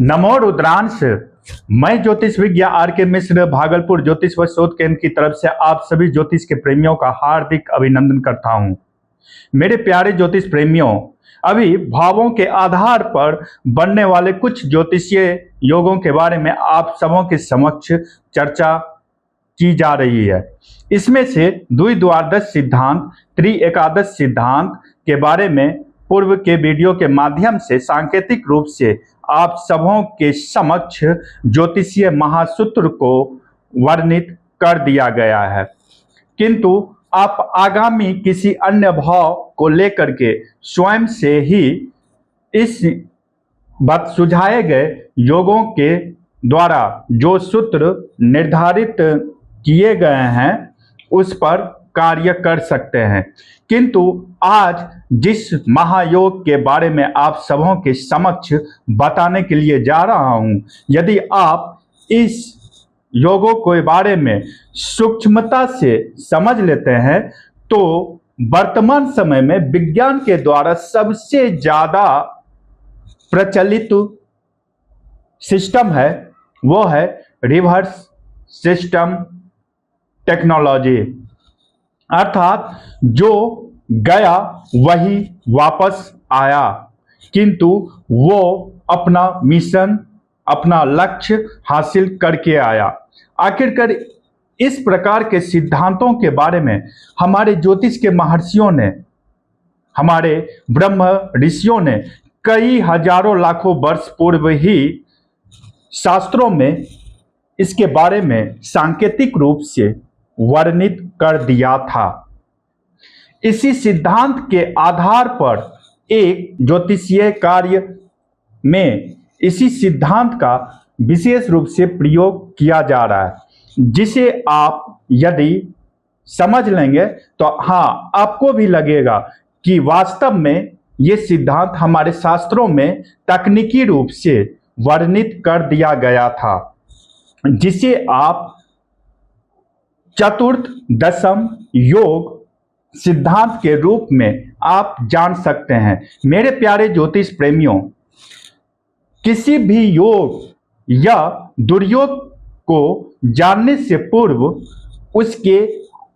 नमो रुद्रांश। मैं ज्योतिष विज्ञ आर के मिश्र भागलपुर ज्योतिष व शोध केंद्र की तरफ से आप सभी ज्योतिष के प्रेमियों का हार्दिक अभिनंदन करता हूं। मेरे प्यारे ज्योतिष प्रेमियों, अभी भावों के आधार पर बनने वाले कुछ ज्योतिषीय योगों के बारे में आप सबों के समक्ष चर्चा की जा रही है। इसमें से द्विद्वादश सिद्धांत, त्रि-एकादश सिद्धांत के बारे में पूर्व के वीडियो के माध्यम से सांकेतिक रूप से आप सबों के समक्ष ज्योतिषीय महासूत्र को वर्णित कर दिया गया है, किंतु आप आगामी किसी अन्य भाव को लेकर के स्वयं से ही इस बात सुझाए गए योगों के द्वारा जो सूत्र निर्धारित किए गए हैं उस पर कार्य कर सकते हैं। किंतु आज जिस महायोग के बारे में आप सबों के समक्ष बताने के लिए जा रहा हूं, यदि आप इस योगों के बारे में सूक्ष्मता से समझ लेते हैं तो वर्तमान समय में विज्ञान के द्वारा सबसे ज्यादा प्रचलित सिस्टम है वो है रिवर्स सिस्टम टेक्नोलॉजी, अर्थात जो गया वही वापस आया, किंतु वो अपना मिशन, अपना लक्ष्य हासिल करके आया। आखिरकार इस प्रकार के सिद्धांतों के बारे में हमारे ज्योतिष के महर्षियों ने, हमारे ब्रह्म ऋषियों ने कई हजारों लाखों वर्ष पूर्व ही शास्त्रों में इसके बारे में सांकेतिक रूप से वर्णित कर दिया था। इसी सिद्धांत के आधार पर एक ज्योतिषीय कार्य में इसी सिद्धांत का विशेष रूप से प्रयोग किया जा रहा है, जिसे आप यदि समझ लेंगे तो हाँ, आपको भी लगेगा कि वास्तव में ये सिद्धांत हमारे शास्त्रों में तकनीकी रूप से वर्णित कर दिया गया था, जिसे आप चतुर्थ दशम योग सिद्धांत के रूप में आप जान सकते हैं। मेरे प्यारे ज्योतिष प्रेमियों, किसी भी योग या दुर्योग को जानने से पूर्व उसके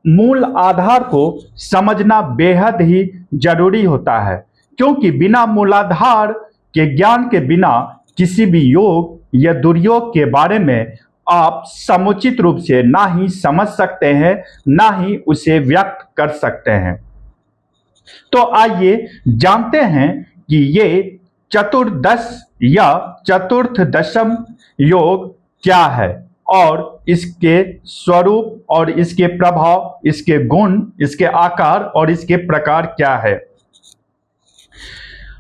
मूल आधार को समझना बेहद ही जरूरी होता है, क्योंकि बिना मूलाधार के ज्ञान के बिना किसी भी योग या दुर्योग के बारे में आप समुचित रूप से ना ही समझ सकते हैं, ना ही उसे व्यक्त कर सकते हैं। तो आइए जानते हैं कि ये चतुर्दश या चतुर्थ दशम योग क्या है और इसके स्वरूप और इसके प्रभाव, इसके गुण, इसके आकार और इसके प्रकार क्या है।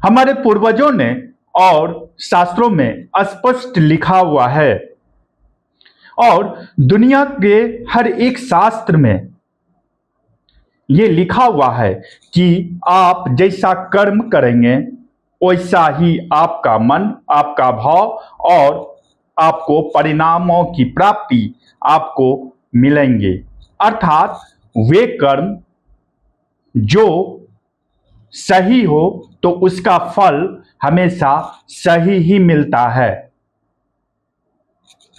हमारे पूर्वजों ने और शास्त्रों में स्पष्ट लिखा हुआ है और दुनिया के हर एक शास्त्र में ये लिखा हुआ है कि आप जैसा कर्म करेंगे वैसा ही आपका मन, आपका भाव और आपको परिणामों की प्राप्ति आपको मिलेंगे। अर्थात वे कर्म जो सही हो तो उसका फल हमेशा सही ही मिलता है,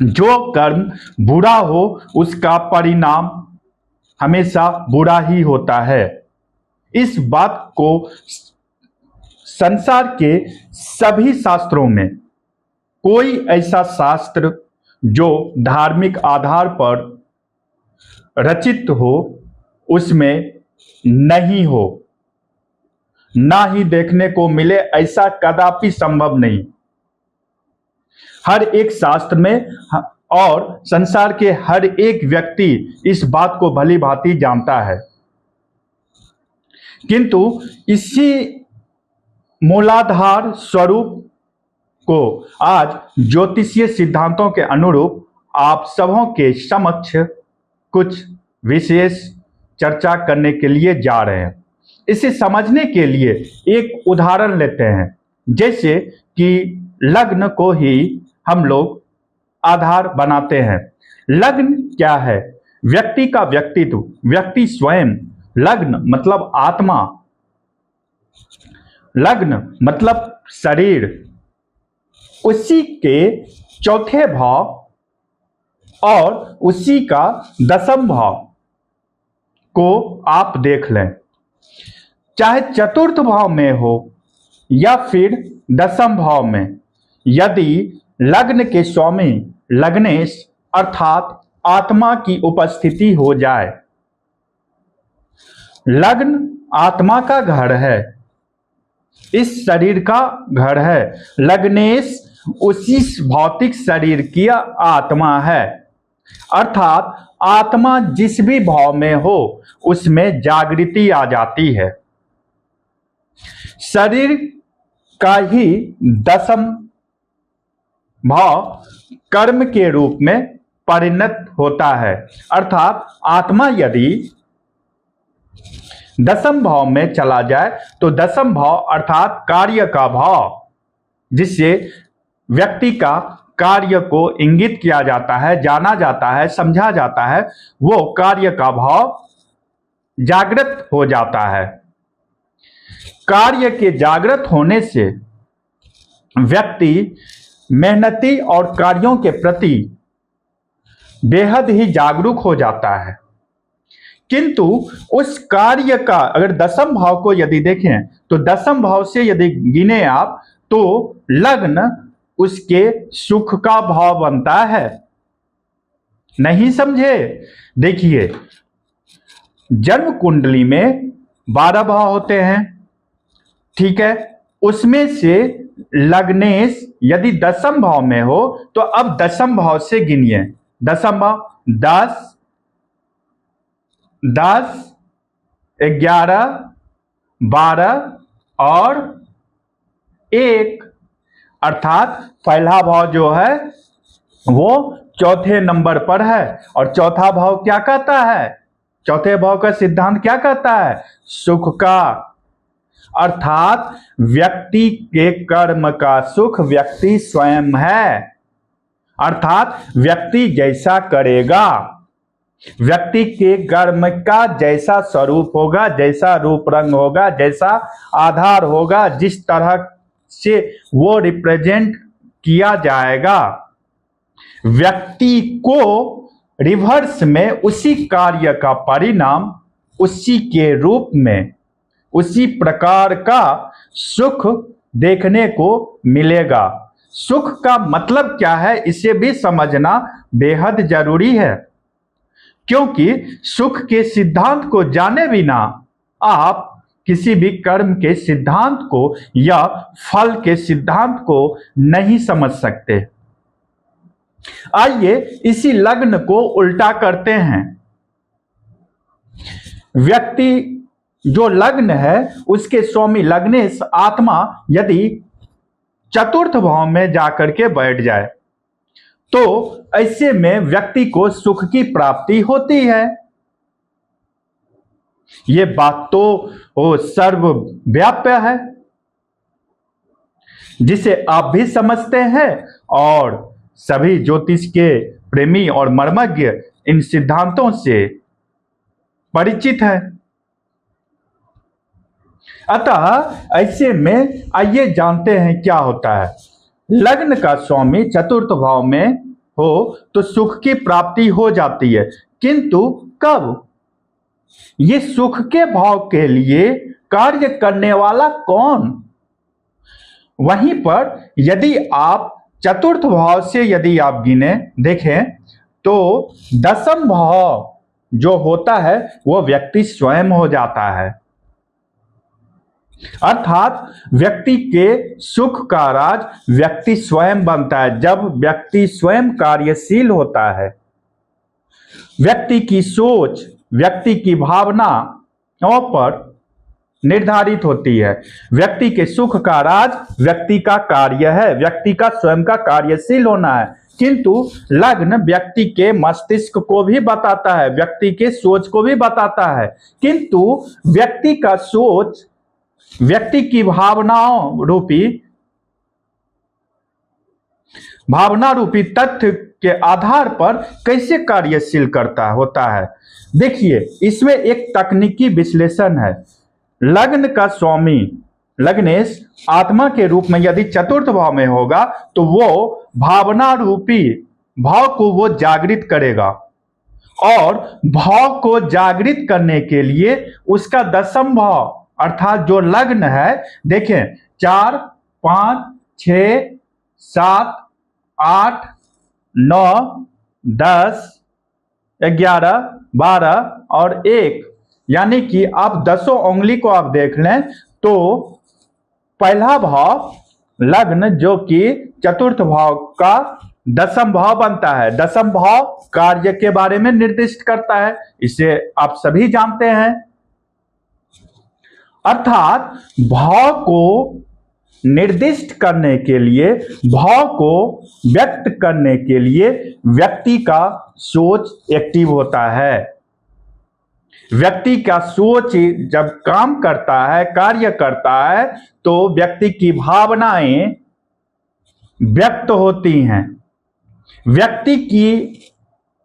जो कर्म बुरा हो उसका परिणाम हमेशा बुरा ही होता है। इस बात को संसार के सभी शास्त्रों में कोई ऐसा शास्त्र जो धार्मिक आधार पर रचित हो उसमें नहीं हो, ना ही देखने को मिले, ऐसा कदापि संभव नहीं। हर एक शास्त्र में और संसार के हर एक व्यक्ति इस बात को भली भांति जानता है, किंतु इसी मूलाधार स्वरूप को आज ज्योतिषीय सिद्धांतों के अनुरूप आप सबों के समक्ष कुछ विशेष चर्चा करने के लिए जा रहे हैं। इसे समझने के लिए एक उदाहरण लेते हैं, जैसे कि लग्न को ही हम लोग आधार बनाते हैं। लग्न क्या है? व्यक्ति का व्यक्तित्व, व्यक्ति स्वयं। लग्न मतलब आत्मा, लग्न मतलब शरीर, उसी के चौथे भाव और उसी का दसम भाव को आप देख लें। चाहे चतुर्थ भाव में हो या फिर दसम भाव में, यदि लग्न के स्वामी लग्नेश अर्थात आत्मा की उपस्थिति हो जाए, लग्न आत्मा का घर है, इस शरीर का घर है, लग्नेश उसी भौतिक शरीर की आत्मा है, अर्थात आत्मा जिस भी भाव में हो उसमें जागृति आ जाती है। शरीर का ही दसम भाव कर्म के रूप में परिणत होता है, अर्थात आत्मा यदि दसम भाव में चला जाए तो दसम भाव अर्थात कार्य का भाव, जिससे व्यक्ति का कार्य को इंगित किया जाता है, जाना जाता है, समझा जाता है, वो कार्य का भाव जागृत हो जाता है। कार्य के जागृत होने से व्यक्ति मेहनती और कार्यों के प्रति बेहद ही जागरूक हो जाता है। किंतु उस कार्य का अगर दसम भाव को यदि देखें तो दसम भाव से यदि गिने आप तो लग्न उसके सुख का भाव बनता है। नहीं समझे? देखिए, जन्म कुंडली में 12 भाव होते हैं, ठीक है। उसमें से लग्नेश यदि दसम भाव में हो तो अब दसम भाव से गिनिए। दसम भाव 10, 10, 11, 12 और 1, अर्थात पहला भाव जो है वो चौथे नंबर पर है। और चौथा भाव क्या कहता है? चौथे भाव का सिद्धांत क्या कहता है? सुख का, अर्थात व्यक्ति के कर्म का सुख व्यक्ति स्वयं है, अर्थात व्यक्ति जैसा करेगा, व्यक्ति के कर्म का जैसा स्वरूप होगा, जैसा रूप रंग होगा, जैसा आधार होगा, जिस तरह से वो रिप्रेजेंट किया जाएगा, व्यक्ति को रिवर्स में उसी कार्य का परिणाम उसी के रूप में उसी प्रकार का सुख देखने को मिलेगा। सुख का मतलब क्या है इसे भी समझना बेहद जरूरी है, क्योंकि सुख के सिद्धांत को जाने बिना आप किसी भी कर्म के सिद्धांत को या फल के सिद्धांत को नहीं समझ सकते। आइए इसी लग्न को उल्टा करते हैं। व्यक्ति जो लग्न है उसके स्वामी लग्नेश आत्मा यदि चतुर्थ भाव में जाकर के बैठ जाए तो ऐसे में व्यक्ति को सुख की प्राप्ति होती है। ये बात तो सर्वव्याप्य है, जिसे आप भी समझते हैं और सभी ज्योतिष के प्रेमी और मर्मज्ञ इन सिद्धांतों से परिचित है। अतः ऐसे में आइए जानते हैं क्या होता है। लग्न का स्वामी चतुर्थ भाव में हो तो सुख की प्राप्ति हो जाती है, किंतु कब? ये सुख के भाव के लिए कार्य करने वाला कौन? वहीं पर यदि आप चतुर्थ भाव से यदि आप गिने देखें तो दसम भाव जो होता है वो व्यक्ति स्वयं हो जाता है, अर्थात व्यक्ति के सुख का राज व्यक्ति स्वयं बनता है। जब व्यक्ति स्वयं कार्यशील होता है, व्यक्ति की सोच, व्यक्ति की भावनाओं पर निर्धारित होती है। व्यक्ति के सुख का राज व्यक्ति का कार्य है, व्यक्ति का स्वयं का कार्यशील होना है। किंतु लग्न व्यक्ति के मस्तिष्क को भी बताता है, व्यक्ति के सोच को भी बताता है, किंतु व्यक्ति का सोच व्यक्ति की भावना रूपी तथ्य के आधार पर कैसे कार्यशील होता है। देखिए, इसमें एक तकनीकी विश्लेषण है। लग्न का स्वामी लग्नेश आत्मा के रूप में यदि चतुर्थ भाव में होगा तो वो भावना रूपी भाव को वो जागृत करेगा, और भाव को जागृत करने के लिए उसका दशम भाव अर्थात जो लग्न है, देखें 4, 5, 6, 7, 8, 9, 10, 11, 12 और 1, यानी कि आप 10 उंगली को आप देख लें तो पहला भाव लग्न जो कि चतुर्थ भाव का दशम भाव बनता है। दशम भाव कार्य के बारे में निर्दिष्ट करता है, इसे आप सभी जानते हैं। अर्थात भाव को निर्दिष्ट करने के लिए, भाव को व्यक्त करने के लिए व्यक्ति का सोच एक्टिव होता है। व्यक्ति का सोच जब काम करता है, कार्य करता है, तो व्यक्ति की भावनाएं व्यक्त होती हैं। व्यक्ति की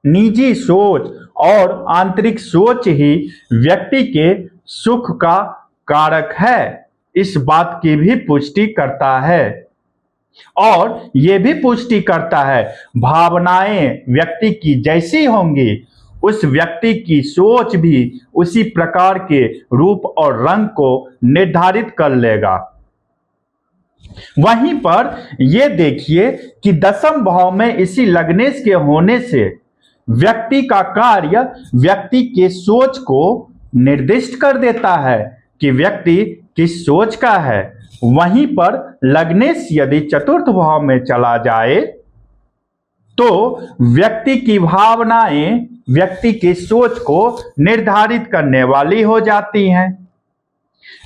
निजी सोच और आंतरिक सोच ही व्यक्ति के सुख का कारक है, इस बात की भी पुष्टि करता है। और यह भी पुष्टि करता है भावनाएं व्यक्ति की जैसी होंगी, उस व्यक्ति की सोच भी उसी प्रकार के रूप और रंग को निर्धारित कर लेगा। वहीं पर यह देखिए कि दशम भाव में इसी लग्नेश के होने से व्यक्ति का कार्य व्यक्ति के सोच को निर्दिष्ट कर देता है कि व्यक्ति किस सोच का है। वहीं पर लग्नेश यदि चतुर्थ भाव में चला जाए तो व्यक्ति की भावनाएं व्यक्ति की सोच को निर्धारित करने वाली हो जाती हैं।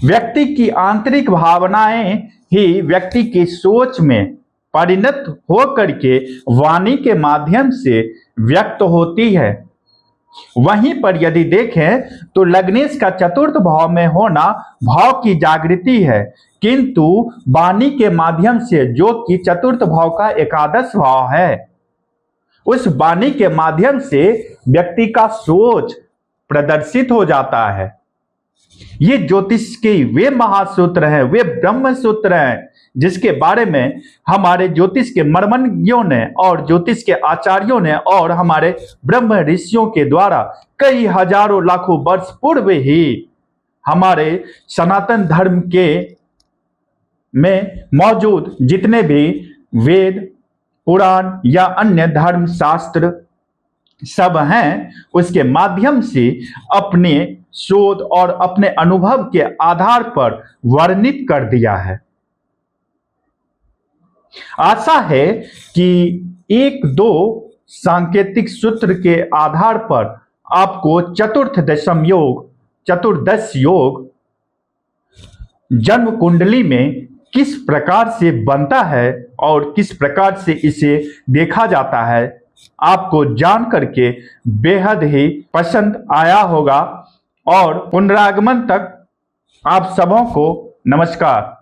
व्यक्ति की आंतरिक भावनाएं ही व्यक्ति की सोच में परिणत होकर के वाणी के माध्यम से व्यक्त होती है। वहीं पर यदि देखें तो लग्नेश का चतुर्थ भाव में होना भाव की जागृति है, किंतु वाणी के माध्यम से जो कि चतुर्थ भाव का एकादश भाव है, उस वाणी के माध्यम से व्यक्ति का सोच प्रदर्शित हो जाता है। ये ज्योतिष के वे महासूत्र हैं, वे ब्रह्म सूत्र हैं जिसके बारे में हमारे ज्योतिष के मर्मज्ञों ने और ज्योतिष के आचार्यों ने और हमारे ब्रह्म ऋषियों के द्वारा कई हजारों लाखों वर्ष पूर्व ही हमारे सनातन धर्म के में मौजूद जितने भी वेद, पुराण या अन्य धर्म शास्त्र सब हैं, उसके माध्यम से अपने शोध और अपने अनुभव के आधार पर वर्णित कर दिया है। आशा है कि एक दो सांकेतिक सूत्र के आधार पर आपको चतुर्थ दशम योग, चतुर्दश योग जन्म कुंडली में किस प्रकार से बनता है और किस प्रकार से इसे देखा जाता है, आपको जान करके बेहद ही पसंद आया होगा। और पुनरागमन तक आप सबों को नमस्कार।